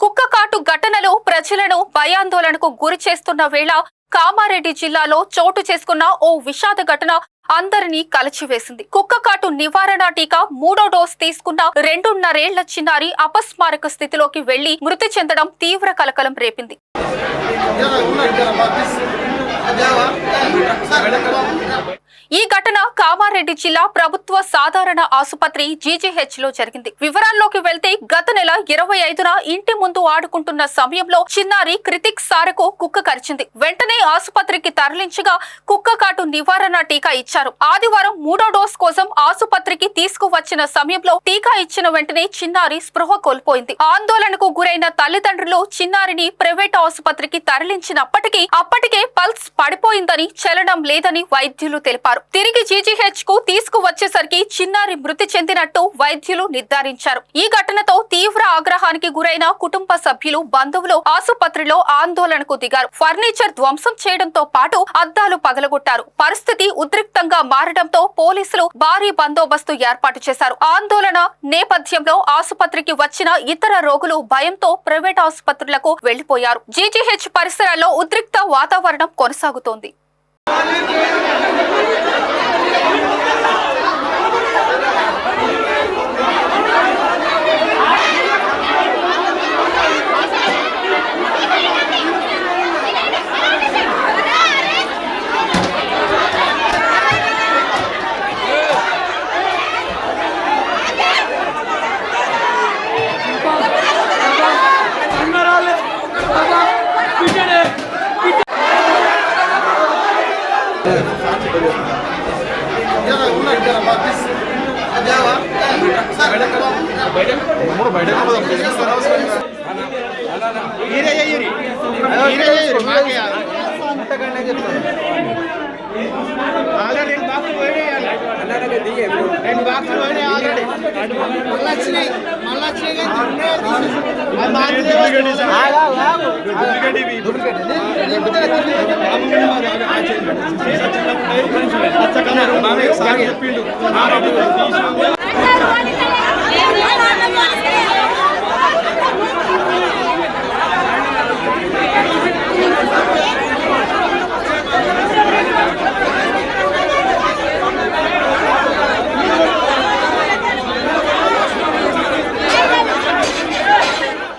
కుక్కకాటు ఘటనలు ప్రజలను భయాందోళనకు గురి చేస్తున్న వేళ కామారెడ్డి జిల్లాలో చోటు చేసుకున్న ఓ విషాద ఘటన అందరినీ కలచివేసింది. కుక్కకాటు నివారణ టీకా 3వ డోస్ తీసుకున్న 2.5 ఏళ్ల చిన్నారి అపస్మారక స్థితిలోకి వెళ్లి మృతి చెందడం తీవ్ర కలకలం రేపింది. ఈ ఘటన కామారెడ్డి జిల్లా ప్రభుత్వ సాధారణ ఆసుపత్రి జీజీహెచ్ లో జరిగింది. వివరాల్లోకి వెళ్తే గత నెల 25న ఇంటి ముందు ఆడుకుంటున్న సమయంలో చిన్నారి క్రితిక్ సారకు కుక్క కరిచింది. వెంటనే ఆసుపత్రికి తరలించగా కుక్కకాటు నివారణ టీకా ఇచ్చారు. ఆదివారం 3వ డోస్ కోసం ఆసుపత్రికి తీసుకువచ్చిన సమయంలో టీకా ఇచ్చిన వెంటనే చిన్నారి స్పృహ కోల్పోయింది. ఆందోళనకు గురైన తల్లిదండ్రులు చిన్నారిని ప్రైవేట్ ఆసుపత్రికి తరలించినప్పటికీ అప్పటికే పల్స్ పడిపోయిందని, చలనం లేదని వైద్యులు తెలిపారు. తిరిగి జీజీహెచ్ కు తీసుకువచ్చేసరికి చిన్నారి మృతి చెందినట్టు వైద్యులు నిర్ధారించారు. ఈ ఘటనతో తీవ్ర ఆగ్రహానికి గురైన కుటుంబ సభ్యులు, బంధువులు ఆసుపత్రిలో ఆందోళనకు దిగారు. ఫర్నిచర్ ధ్వంసం చేయడంతో పాటు అద్దాలు పగలగొట్టారు. పరిస్థితి ఉద్రిక్తంగా మారడంతో పోలీసులు భారీ బందోబస్తు ఏర్పాటు చేశారు. ఆందోళన నేపథ్యంలో ఆసుపత్రికి వచ్చిన ఇతర రోగులు భయంతో ప్రైవేట్ ఆసుపత్రులకు వెళ్లిపోయారు. జీజీహెచ్ పరిసరాల్లో ఉద్రిక్త వాతావరణం కొనసాగుతోంది. చెప్పిండు